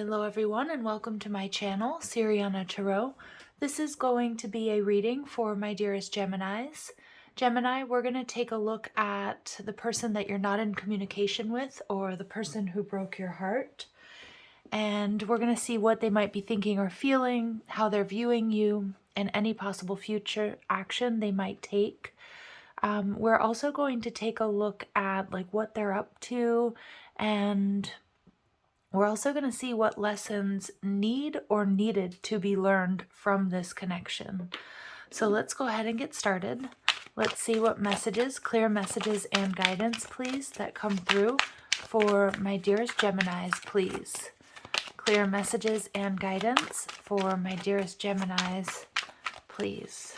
Hello everyone and welcome to my channel, Siriana Tarot. This is going to be a reading for my dearest Geminis. Gemini, we're going to take a look at the person that you're not in communication with or the person who broke your heart. And we're going to see what they might be thinking or feeling, how they're viewing you, and any possible future action they might take. We're also going to take a look at what they're up to, and we're also going to see what lessons need or needed to be learned from this connection. So let's go ahead and get started. Let's see what messages, clear messages and guidance, please, that come through for my dearest Geminis, please. Clear messages and guidance for my dearest Geminis, please.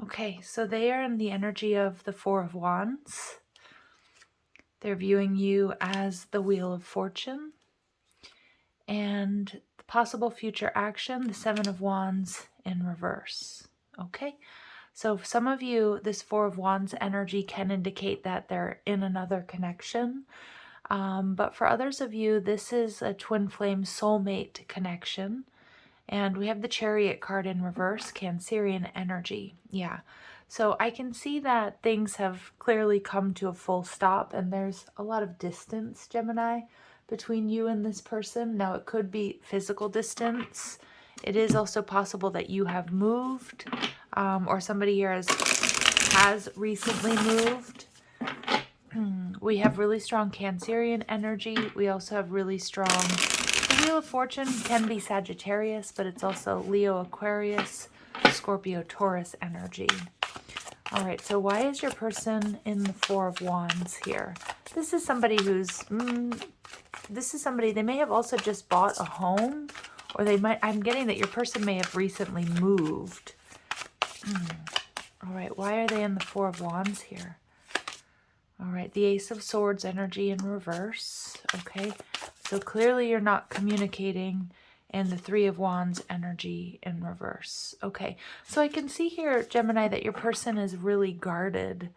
Okay, so they are in the energy of the Four of Wands. They're viewing you as the Wheel of Fortune. And the possible future action, the Seven of Wands in reverse. Okay, so for some of you, this Four of Wands energy can indicate that they're in another connection. But for others of you, this is a twin flame soulmate connection. And we have the Chariot card in reverse, Cancerian energy. Yeah. So I can see that things have clearly come to a full stop and there's a lot of distance, Gemini, between you and this person. Now it could be physical distance. It is also possible that you have moved or somebody here has recently moved. We have really strong Cancerian energy. We also have really strong... The Wheel of Fortune can be Sagittarius, but it's also Leo, Aquarius, Scorpio, Taurus energy. All right, so why is your person in the Four of Wands here? This is somebody who's... they may have also just bought a home, or they might... I'm getting that your person may have recently moved. All right, why are they in the Four of Wands here? All right, the Ace of Swords energy in reverse. Okay, so clearly you're not communicating, and the Three of Wands energy in reverse. Okay, so I can see here, Gemini, that your person is really guarded.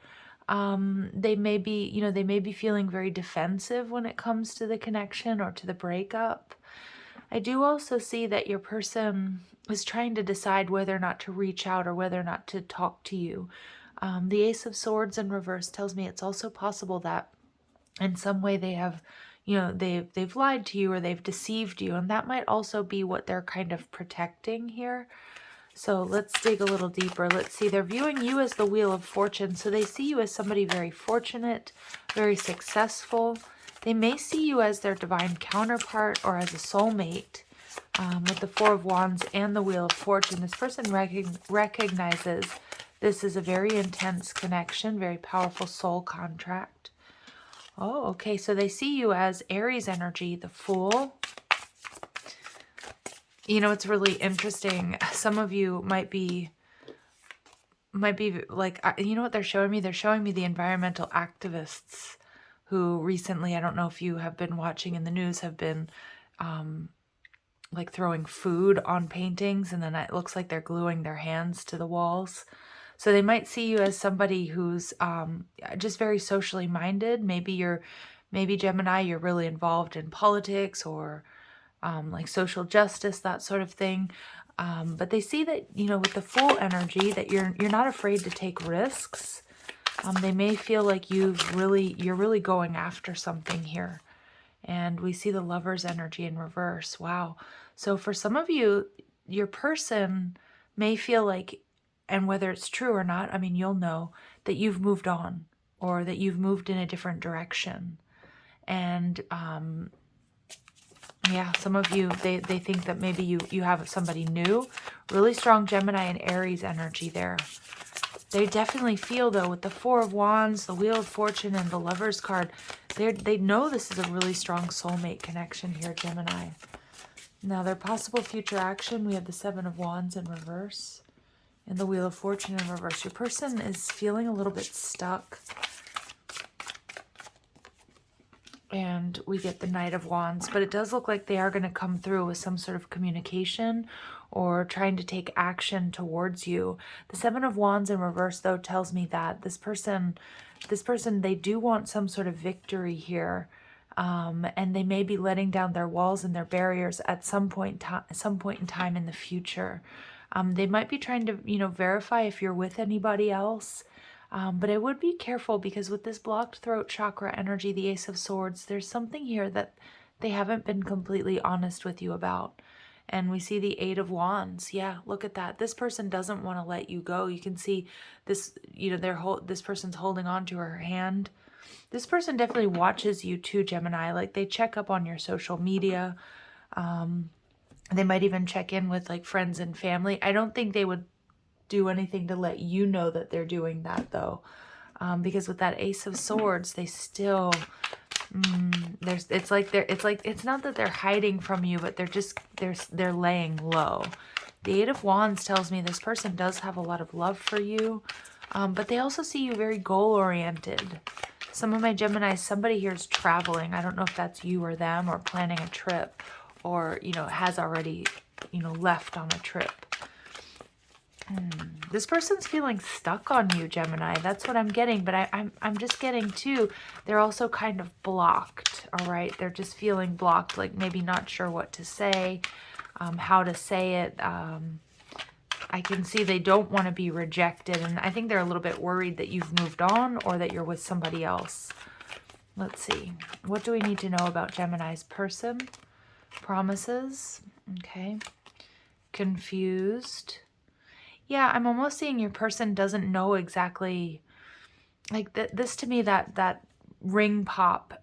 They may be, they may be feeling very defensive when it comes to the connection or to the breakup. I do also see that your person is trying to decide whether or not to reach out or whether or not to talk to you. The Ace of Swords in reverse tells me it's also possible that in some way they have, they've lied to you or they've deceived you. And that might also be what they're kind of protecting here. So let's dig a little deeper. Let's see. They're viewing you as the Wheel of Fortune. So they see you as somebody very fortunate, very successful. They may see you as their divine counterpart or as a soulmate. With the Four of Wands and the Wheel of Fortune, this person recognizes this is a very intense connection, very powerful soul contract. Oh, okay. So they see you as Aries energy, the Fool. It's really interesting. Some of you might be like, what they're showing me? They're showing me the environmental activists who recently, I don't know if you have been watching in the news, have been like throwing food on paintings, and then it looks like they're gluing their hands to the walls. So they might see you as somebody who's just very socially minded. Maybe Gemini, you're really involved in politics or like social justice, that sort of thing. But they see that, with the Fool energy, that you're not afraid to take risks. They may feel like you're really going after something here. And we see the Lover's energy in reverse. Wow. So for some of you, your person may feel like, and whether it's true or not, I mean, you'll know that you've moved on or that you've moved in a different direction. And yeah, some of you, they think that maybe you have somebody new. Really strong Gemini and Aries energy there. They definitely feel, though, with the Four of Wands, the Wheel of Fortune, and the Lover's card, they know this is a really strong soulmate connection here, Gemini. Now, their possible future action, we have the Seven of Wands in reverse and the Wheel of Fortune in reverse. Your person is feeling a little bit stuck. And we get the Knight of Wands, but it does look like they are going to come through with some sort of communication or trying to take action towards you. The Seven of Wands in reverse, though, tells me that this person, they do want some sort of victory here. And they may be letting down their walls and their barriers at some point in time in the future. They might be trying to, verify if you're with anybody else. But I would be careful, because with this blocked throat chakra energy, the Ace of Swords, there's something here that they haven't been completely honest with you about. And we see the Eight of Wands. Yeah, look at that. This person doesn't want to let you go. You can see this, this person's holding on to her hand. This person definitely watches you too, Gemini. Like, they check up on your social media. They might even check in with like friends and family. I don't think they would do anything to let you know that they're doing that, though, because with that Ace of Swords, they still it's not that they're hiding from you, but they're laying low. The Eight of Wands tells me this person does have a lot of love for you, but they also see you very goal oriented. Some of my Geminis, somebody here is traveling. I don't know if that's you or them, or planning a trip, or has already left on a trip. This person's feeling stuck on you, Gemini. That's what I'm getting. But I'm just getting too, they're also kind of blocked. All right. They're just feeling blocked, like maybe not sure what to say, how to say it. I can see they don't want to be rejected. And I think they're a little bit worried that you've moved on or that you're with somebody else. Let's see. What do we need to know about Gemini's person? Promises. Okay. Confused. Yeah, I'm almost seeing your person doesn't know exactly, like this to me, that ring pop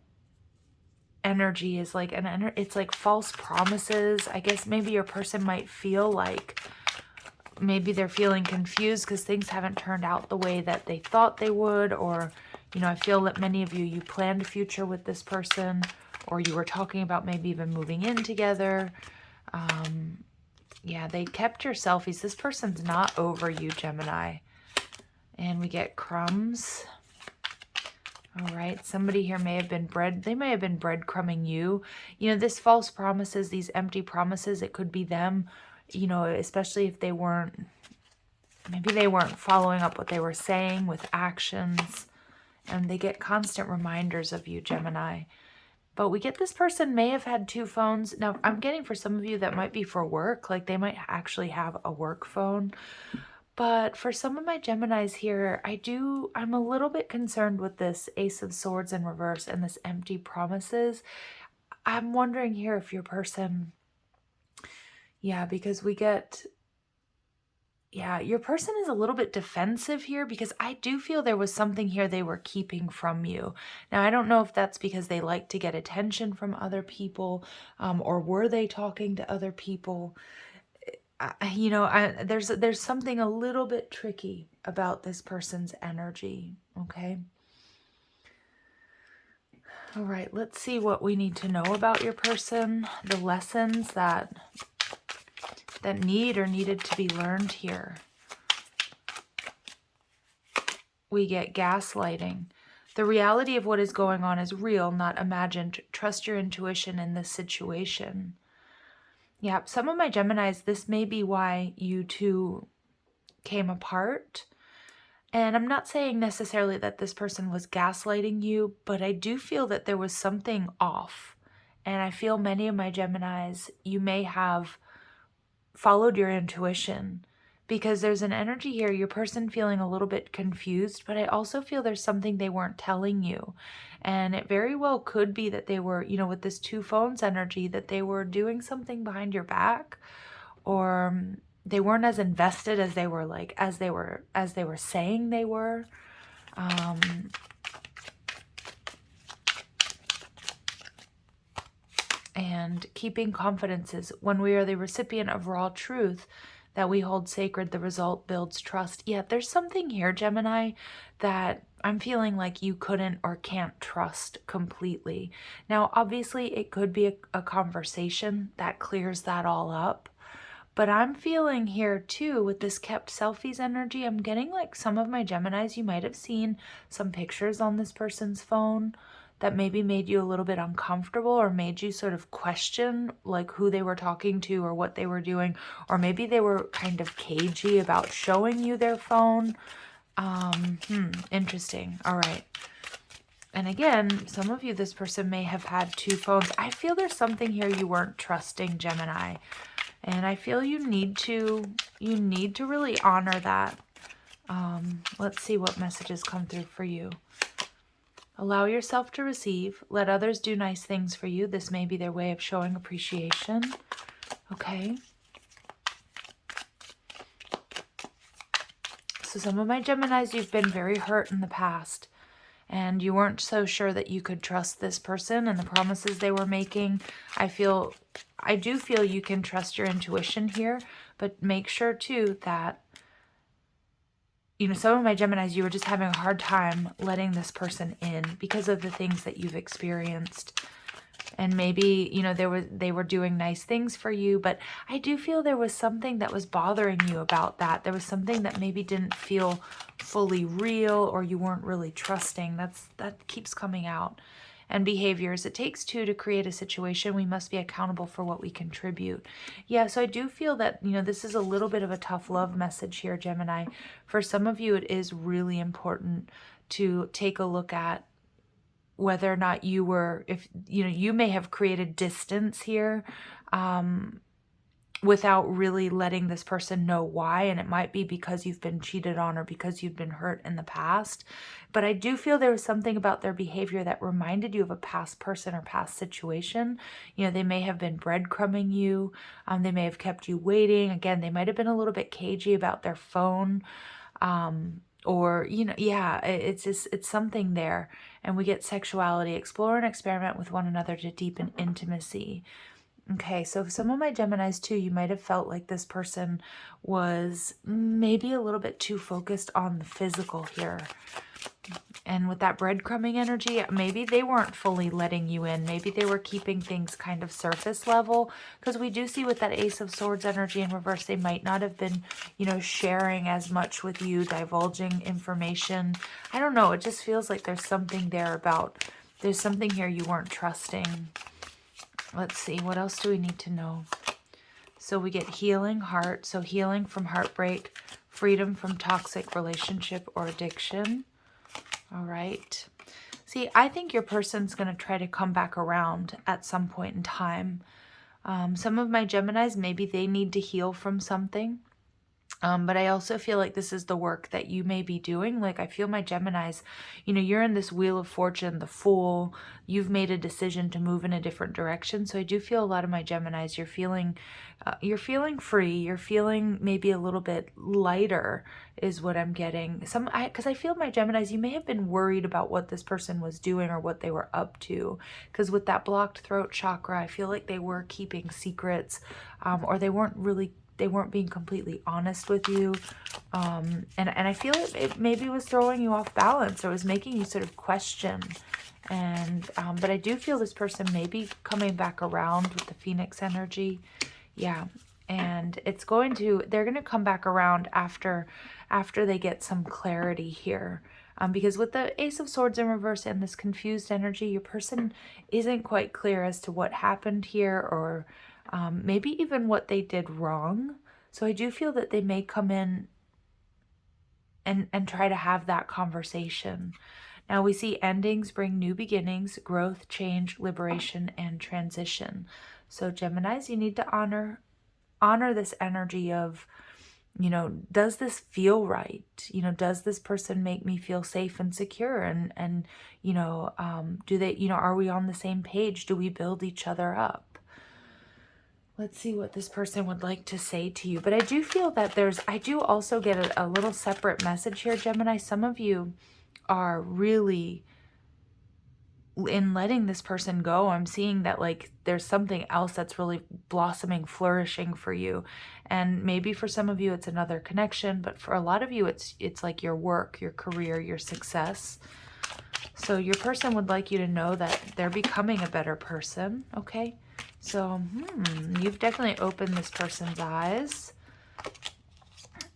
energy is like it's like false promises. I guess maybe your person might feel like maybe they're feeling confused because things haven't turned out the way that they thought they would, or I feel that many of you planned a future with this person, or you were talking about maybe even moving in together. Yeah, they kept your selfies. This person's not over you, Gemini. And we get crumbs. All right, somebody here may have been they may have been breadcrumbing you. This false promises, these empty promises, it could be them, especially if maybe they weren't following up what they were saying with actions. And they get constant reminders of you, Gemini. But we get this person may have had 2 phones. Now, I'm getting for some of you that might be for work. Like, they might actually have a work phone. But for some of my Geminis here, I'm a little bit concerned with this Ace of Swords in reverse and this empty promises. I'm wondering here if your person, because we get, your person is a little bit defensive here, because I do feel there was something here they were keeping from you. Now, I don't know if that's because they like to get attention from other people, or were they talking to other people? There's something a little bit tricky about this person's energy, okay? All right, let's see what we need to know about your person, the lessons that needed to be learned here. We get gaslighting. The reality of what is going on is real, not imagined. Trust your intuition in this situation. Yeah, some of my Geminis, this may be why you two came apart. And I'm not saying necessarily that this person was gaslighting you, but I do feel that there was something off. And I feel many of my Geminis, you may have followed your intuition, because there's an energy here, your person feeling a little bit confused, but I also feel there's something they weren't telling you. And it very well could be that they were, with this 2 phones energy, that they were doing something behind your back, or they weren't as invested as they were saying they were. And keeping confidences. When we are the recipient of raw truth that we hold sacred, the result builds trust. Yeah, there's something here, Gemini, that I'm feeling like you couldn't or can't trust completely. Now, obviously, it could be a conversation that clears that all up. But I'm feeling here too, with this kept selfies energy, I'm getting like some of my Geminis, you might have seen some pictures on this person's phone. that maybe made you a little bit uncomfortable or made you sort of question like who they were talking to or what they were doing, or maybe they were kind of cagey about showing you their phone. Interesting. All right. And again, some of you, this person may have had 2 phones. I feel there's something here you weren't trusting, Gemini. And I feel you need to really honor that. Let's see what messages come through for you. Allow yourself to receive. Let others do nice things for you. This may be their way of showing appreciation. Okay. So some of my Geminis, you've been very hurt in the past. And you weren't so sure that you could trust this person and the promises they were making. I do feel you can trust your intuition here, but make sure too that, you know, some of my Geminis, you were just having a hard time letting this person in because of the things that you've experienced. And maybe, you know, they were doing nice things for you, but I do feel there was something that was bothering you about that. There was something that maybe didn't feel fully real, or you weren't really trusting. That keeps coming out. And behaviors. It takes 2 to create a situation. We must be accountable for what we contribute. Yeah, so I do feel that, you know, this is a little bit of a tough love message here, Gemini. For some of you, it is really important to take a look at whether or not you were, if, you know, you may have created distance here without really letting this person know why. And it might be because you've been cheated on or because you've been hurt in the past. But I do feel there was something about their behavior that reminded you of a past person or past situation. You know, they may have been breadcrumbing you. They may have kept you waiting. Again, they might have been a little bit cagey about their phone. Or, you know, yeah, it's something there. And we get sexuality. Explore and experiment with one another to deepen intimacy. Okay, so some of my Geminis too, you might have felt like this person was maybe a little bit too focused on the physical here. And with that breadcrumbing energy, maybe they weren't fully letting you in. Maybe they were keeping things kind of surface level. Because we do see with that Ace of Swords energy in reverse, they might not have been, you know, sharing as much with you, divulging information. I don't know. It just feels like there's something there about, there's something here you weren't trusting. Let's see. What else do we need to know? So we get healing heart. So healing from heartbreak, freedom from toxic relationship or addiction. All right. See, I think your person's going to try to come back around at some point in time. Some of my Geminis, maybe they need to heal from something. But I also feel like this is the work that you may be doing. Like I feel my Geminis, you know, you're in this Wheel of Fortune, the Fool. You've made a decision to move in a different direction. So I do feel a lot of my Geminis, you're feeling free. You're feeling maybe a little bit lighter is what I'm getting. Because I feel my Geminis, you may have been worried about what this person was doing or what they were up to. Because with that blocked throat chakra, I feel like they were keeping secrets, or they weren't being completely honest with you. And I feel it maybe was throwing you off balance or was making you sort of question. And but I do feel this person may be coming back around with the Phoenix energy. Yeah. And they're going to come back around after they get some clarity here. Because with the Ace of Swords in reverse and this confused energy, your person isn't quite clear as to what happened here, or maybe even what they did wrong. So I do feel that they may come in and try to have that conversation. Now we see endings bring new beginnings, growth, change, liberation, and transition. So Geminis, you need to honor this energy of, you know, does this feel right? You know, does this person make me feel safe and secure? And you know, do they, you know, are we on the same page? Do we build each other up? Let's see what this person would like to say to you. But I do feel that I do also get a little separate message here, Gemini. Some of you are really, in letting this person go, I'm seeing that like there's something else that's really blossoming, flourishing for you. And maybe for some of you, it's another connection. But for a lot of you, it's like your work, your career, your success. So your person would like you to know that they're becoming a better person, okay? So, you've definitely opened this person's eyes.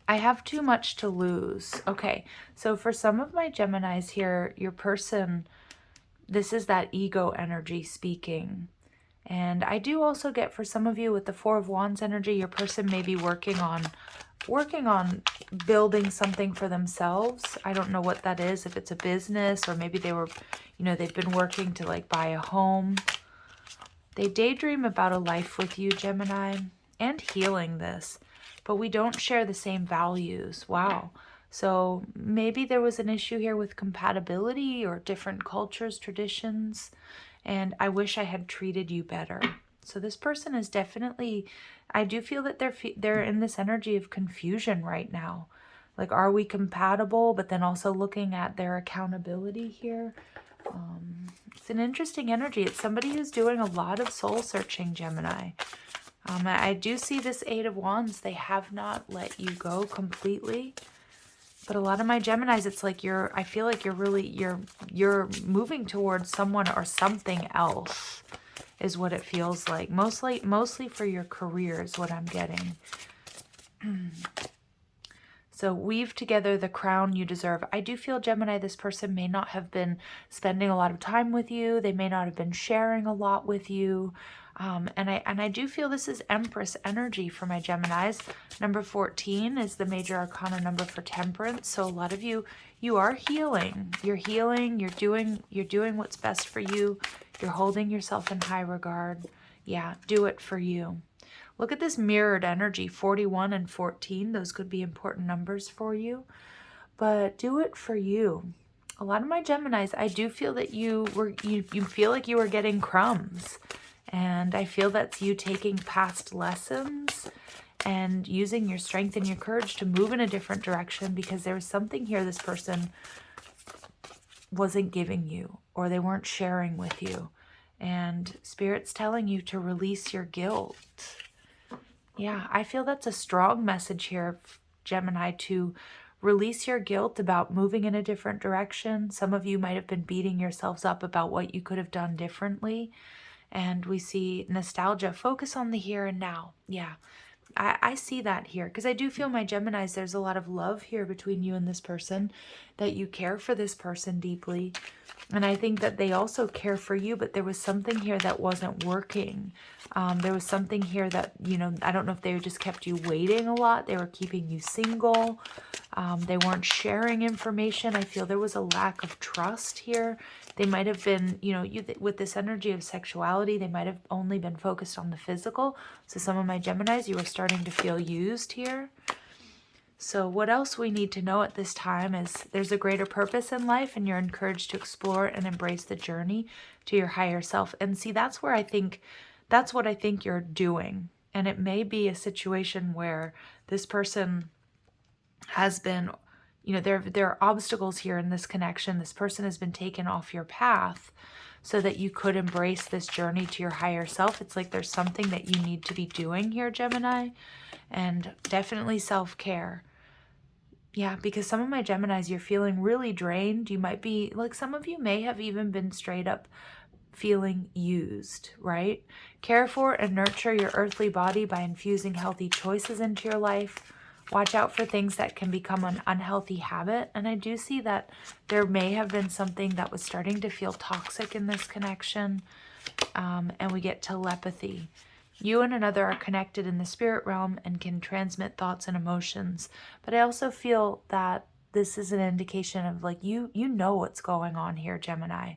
I have too much to lose. Okay, so for some of my Geminis here, your person, this is that ego energy speaking. And I do also get, for some of you with the Four of Wands energy, your person may be working on building something for themselves. I don't know what that is, if it's a business, or maybe they were, they've been working to like buy a home. They daydream about a life with you, Gemini, and healing this, but we don't share the same values. Wow. So maybe there was an issue here with compatibility or different cultures, traditions, and I wish I had treated you better. So this person is definitely, I do feel that they're in this energy of confusion right now. Like, are we compatible? But then also looking at their accountability here. It's an interesting energy. It's somebody who's doing a lot of soul searching, Gemini. I do see this Eight of Wands. They have not let you go completely. But a lot of my Geminis, it's like I feel like you're moving towards someone or something else is what it feels like. Mostly for your career is what I'm getting. So weave together the crown you deserve. I do feel, Gemini, this person may not have been spending a lot of time with you. They may not have been sharing a lot with you. And I do feel this is Empress energy for my Geminis. Number 14 is the major arcana number for temperance. So a lot of you are healing. You're healing. You're doing what's best for you. You're holding yourself in high regard. Yeah, do it for you. Look at this mirrored energy, 41 and 14. Those could be important numbers for you, but do it for you. A lot of my Geminis, I do feel that you feel like you were getting crumbs, and I feel that's you taking past lessons and using your strength and your courage to move in a different direction, because there was something here this person wasn't giving you, or they weren't sharing with you, and Spirit's telling you to release your guilt. Yeah, I feel that's a strong message here, Gemini, to release your guilt about moving in a different direction. Some of you might have been beating yourselves up about what you could have done differently. And we see nostalgia. Focus on the here and now. Yeah, I see that here, because I do feel, my Geminis, there's a lot of love here between you and this person, that you care for this person deeply. And I think that they also care for you, but there was something here that wasn't working. There was something here that, I don't know if they just kept you waiting a lot. They were keeping you single. They weren't sharing information. I feel there was a lack of trust here. They might have been, with this energy of sexuality, they might have only been focused on the physical. So some of my Geminis, you were starting to feel used here. So what else we need to know at this time is there's a greater purpose in life, and you're encouraged to explore and embrace the journey to your higher self. And see, that's what I think you're doing. And it may be a situation where this person has been, there are obstacles here in this connection. This person has been taken off your path so that you could embrace this journey to your higher self. It's like there's something that you need to be doing here, Gemini, and definitely self-care. Yeah, because some of my Geminis, you're feeling really drained. You might be, like, some of you may have even been straight up feeling used, right? Care for and nurture your earthly body by infusing healthy choices into your life. Watch out for things that can become an unhealthy habit. And I do see that there may have been something that was starting to feel toxic in this connection. And we get telepathy. You and another are connected in the spirit realm and can transmit thoughts and emotions. But I also feel that this is an indication of, like, you know what's going on here, Gemini,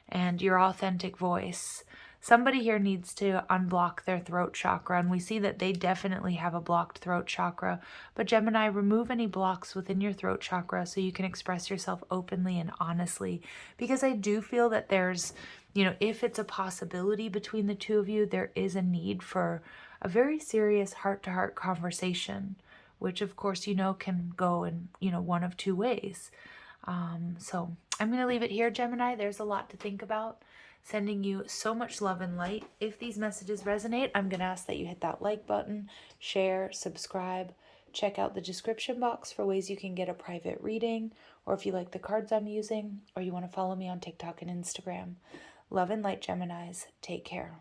and your authentic voice. Somebody here needs to unblock their throat chakra, and we see that they definitely have a blocked throat chakra. But Gemini, remove any blocks within your throat chakra so you can express yourself openly and honestly, because I do feel that there's, if it's a possibility between the two of you, there is a need for a very serious heart-to-heart conversation, which of course, can go in, one of two ways. So I'm going to leave it here, Gemini. There's a lot to think about. Sending you so much love and light. If these messages resonate, I'm going to ask that you hit that like button, share, subscribe. Check out the description box for ways you can get a private reading, or if you like the cards I'm using, or you want to follow me on TikTok and Instagram. Love and light, Geminis. Take care.